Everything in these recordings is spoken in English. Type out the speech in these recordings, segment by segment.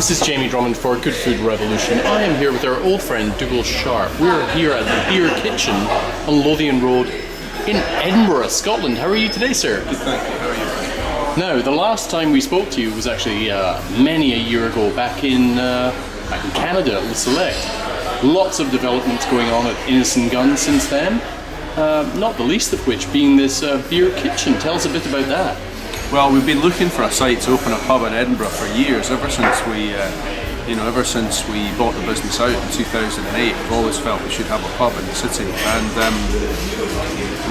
This is Jamie Drummond for Good Food Revolution. I am here with our old friend Dougal Sharp. We're here at the Beer Kitchen on Lothian Road in Edinburgh, Scotland. How are you today, sir? Good, thank you. How are you? Now, the last time we spoke to you was actually many a year ago, back in Canada, at Select. Lots of developments going on at Innis and Gunn since then. Not the least of which being this beer kitchen. Tell us a bit about that. Well, we've been looking for a site to open a pub in Edinburgh for years. Ever since we bought the business out in 2008, we've always felt we should have a pub in the city. And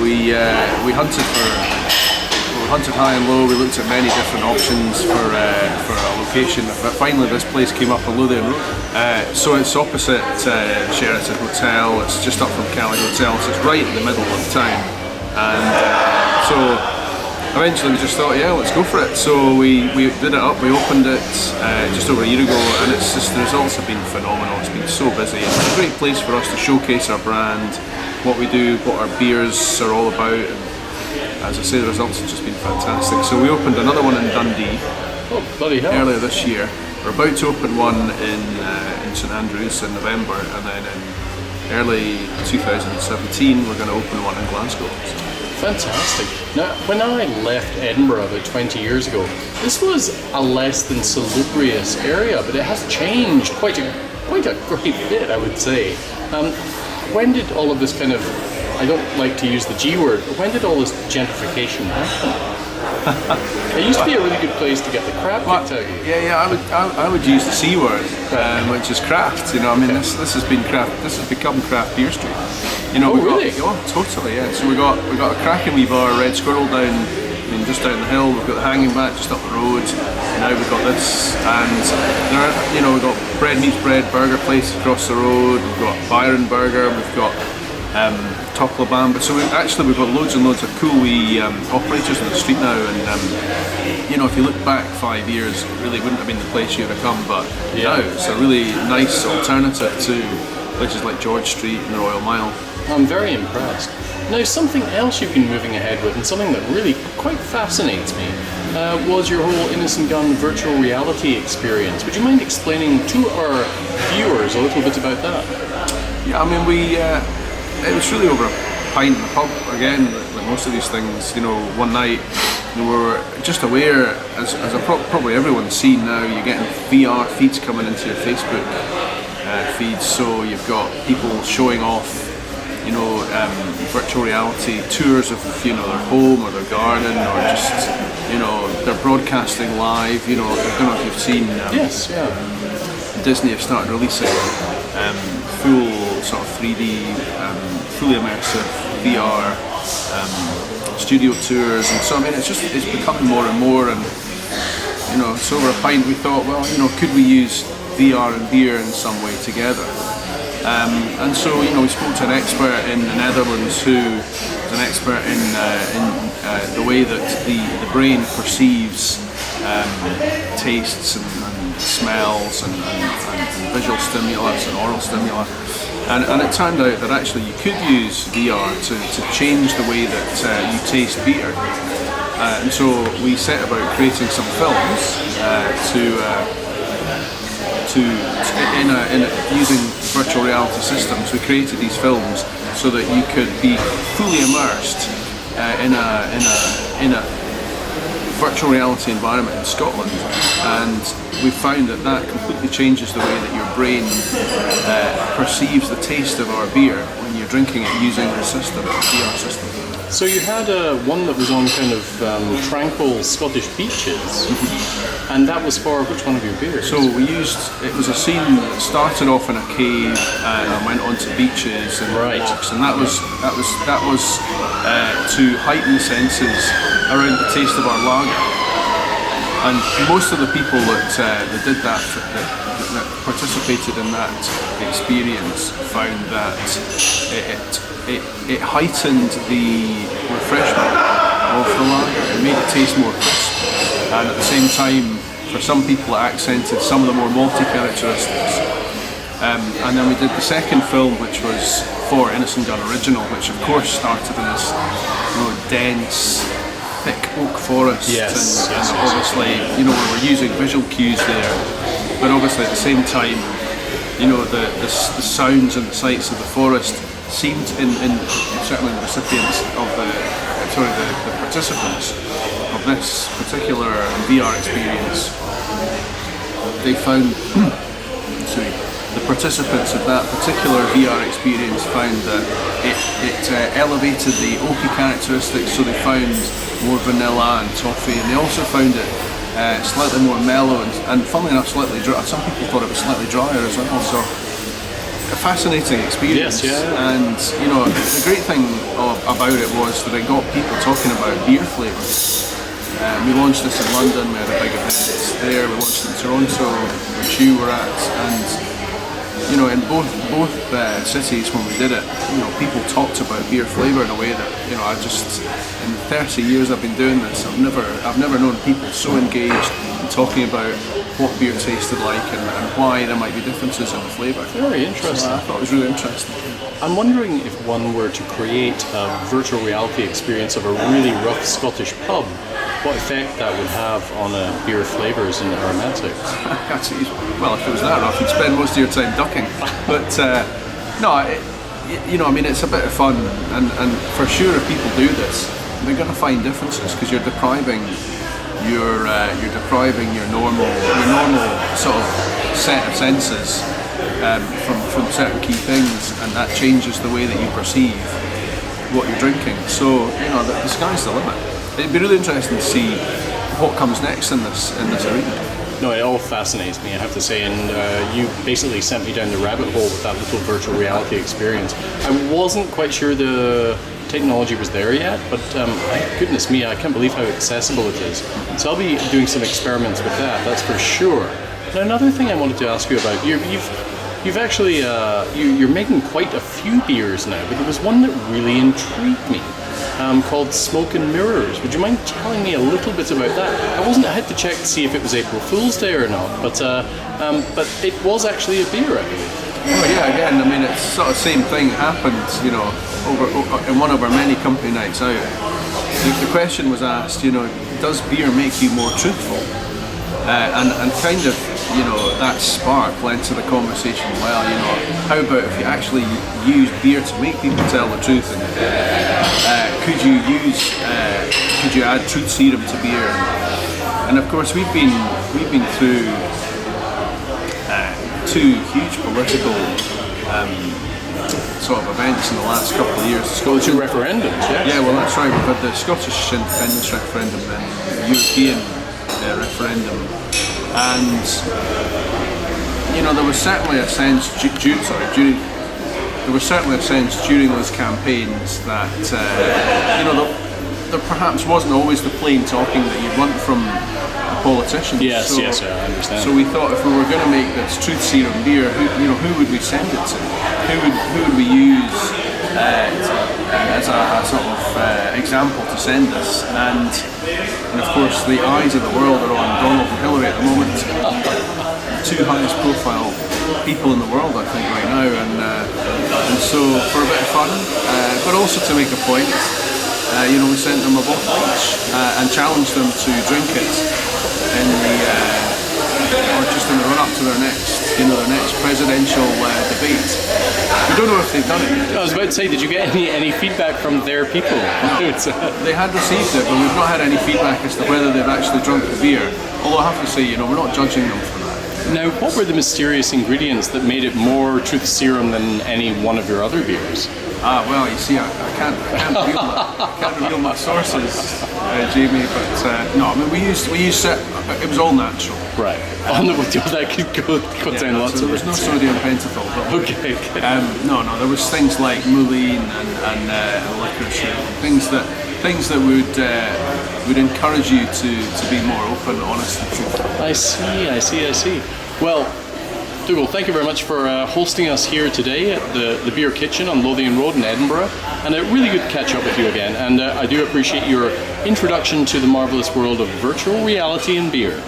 we hunted high and low. We looked at many different options for a location. But finally, this place came up on Lothian Road. So it's opposite Sheraton Hotel. It's just up from Cali Hotel. So it's right in the middle of town. And so eventually we just thought, yeah, let's go for it. So we did it up, we opened it just over a year ago, and it's just, the results have been phenomenal. It's been so busy. It's a great place for us to showcase our brand, what we do, what our beers are all about, and as I say, the results have just been fantastic. So we opened another one in Dundee earlier this year. We're about to open one in St Andrews in November, and then in early 2017 we're going to open one in Glasgow. So. Fantastic. Now, when I left Edinburgh about 20 years ago, this was a less than salubrious area, but it has changed quite a great bit, I would say. When did all of this kind of, I don't like to use the G word, but when did all this gentrification happen? It used to be a really good place to get the crap kicked out of you. Yeah, I would use the C word, which is craft. You know, I mean, this has been craft. This has become craft beer street. You know, really? Totally, yeah. So we got a cracking wee bar, Red Squirrel down. I mean, just down the hill. We've got the Hanging Back just up the road. Now we've got this, and we've got Bread Meets Bread burger place across the road. We've got Byron Burger. We've got Toplabamba. So we've got loads and loads of cool wee operators on the street now, and if you look back 5 years, it really wouldn't have been the place you would have come, but now it's a really nice alternative to places like George Street and the Royal Mile. I'm very impressed. Now, something else you've been moving ahead with, and something that really quite fascinates me, was your whole Innis and Gunn virtual reality experience. Would you mind explaining to our viewers a little bit about that? Yeah, I mean, it was really over a pint in the pub. Again, like most of these things, one night we were just aware, as probably everyone's seen now, you're getting VR feeds coming into your Facebook feeds. So you've got people showing off, virtual reality tours of their home or their garden, or just they're broadcasting live. I don't know if you've seen. Yes, yeah. Disney have started releasing full sort of 3D, fully immersive VR studio tours, and so I mean it's becoming more and more, and so over a pint we thought, well, could we use VR and beer in some way together? And so we spoke to an expert in the Netherlands who is an expert in the way that the brain perceives tastes and smells and visual stimulus and oral stimuli, and it turned out that actually you could use VR to change the way that you taste beer, and so we set about creating some films using virtual reality systems. We created these films so that you could be fully immersed in a virtual reality environment in Scotland, and we found that completely changes the way that your brain perceives the taste of our beer when you're drinking it using the system, the VR system. So you had one that was on kind of tranquil Scottish beaches, and that was for which one of your beers? So it was a scene that started off in a cave and went on to beaches and walks, and that was to heighten the senses around the taste of our lager. And most of the people that did that participated in that experience found that it heightened the refreshment of the lager. It made it taste more crisp, and at the same time, for some people, it accented some of the more malty characteristics. And then we did the second film, which was for Innis and Gunn Original, which of course started in this dense, thick oak forest, and obviously, we were using visual cues there but obviously at the same time, you know, the sounds and the sights of the forest seemed, in certainly the recipients of the participants of this particular VR experience, they found, the participants of that particular VR experience found that it elevated the oaky characteristics, so they found more vanilla and toffee, and they also found it slightly more mellow and funnily enough slightly dry. Some people thought it was slightly drier as well, so a fascinating experience. Yes, yeah. And you know, the great thing about it was that it got people talking about beer flavours. We launched this in London, we had a big event there, we launched it in Toronto, which you were at, and you know, in both cities when we did it, you know, people talked about beer flavour in a way that, you know, I just, in the 30 years I've been doing this, I've never known people so engaged in talking about what beer tasted like and why there might be differences in the flavour. Very interesting. So I thought it was really interesting. I'm wondering if one were to create a virtual reality experience of a really rough Scottish pub, what effect that would have on beer flavours and aromatics. Well, if it was that rough, you'd spend most of your time ducking. But no, you know, I mean, it's a bit of fun, and for sure, if people do this, they're going to find differences because you're depriving your normal sort of set of senses from certain key things, and that changes the way that you perceive what you're drinking. So you know, the sky's the limit. It'd be really interesting to see what comes next in this arena. No, it all fascinates me, I have to say, and you basically sent me down the rabbit hole with that little virtual reality experience. I wasn't quite sure the technology was there yet, but goodness me, I can't believe how accessible it is. So I'll be doing some experiments with that, that's for sure. Now, another thing I wanted to ask you about, you've actually, you're making quite a few beers now, but there was one that really intrigued me. Called Smoke and Mirrors. Would you mind telling me a little bit about that? I had to check to see if it was April Fool's Day or not, but it was actually a beer, I believe. Oh yeah, again, I mean, it's sort of the same thing happened, you know, over in one of our many company nights out. The question was asked, you know, does beer make you more truthful? And kind of, you know, that spark led to the conversation, well, you know, how about if you actually use beer to make people tell the truth, and could you add truth serum to beer? And of course we've been through two huge political sort of events in the last couple of years. Two referendums, yes. Yeah, well that's right, we've had the Scottish independence referendum and the European referendum, and you know, there was certainly a sense during those campaigns that you know, there perhaps wasn't always the plain talking that you'd want from a politician. Yes, I understand. So we thought, if we were going to make this truth serum beer, who would we send it to? Who would we use as a sort of example to send us? And of course, the eyes of the world are on Donald and Hillary at the moment. Two highest profile people in the world, I think, right now, and so for a bit of fun, but also to make a point, you know, we sent them a bottle each and challenged them to drink it in the run up to their next presidential debate. We don't know if they've done it yet. I was about to say, did you get any feedback from their people? No, they had received it, but we've not had any feedback as to whether they've actually drunk the beer. Although I have to say, you know, we're not judging them for that. Now, what were the mysterious ingredients that made it more truth serum than any one of your other beers? Well, you see, I can't reveal my sources, Jamie. But no, I mean, we used it was all natural. Right. That could go down lots so of there was no sodium pentothal. Okay. No, there was things like mullein and licorice, things that would encourage you to be more open, honest, and truthful. I see. Well, Dougal, thank you very much for hosting us here today at the Beer Kitchen on Lothian Road in Edinburgh, and really good to catch up with you again, and I do appreciate your introduction to the marvellous world of virtual reality and beer.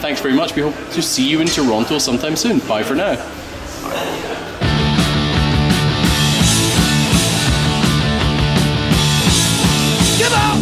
Thanks very much. We hope to see you in Toronto sometime soon. Bye for now. Give up!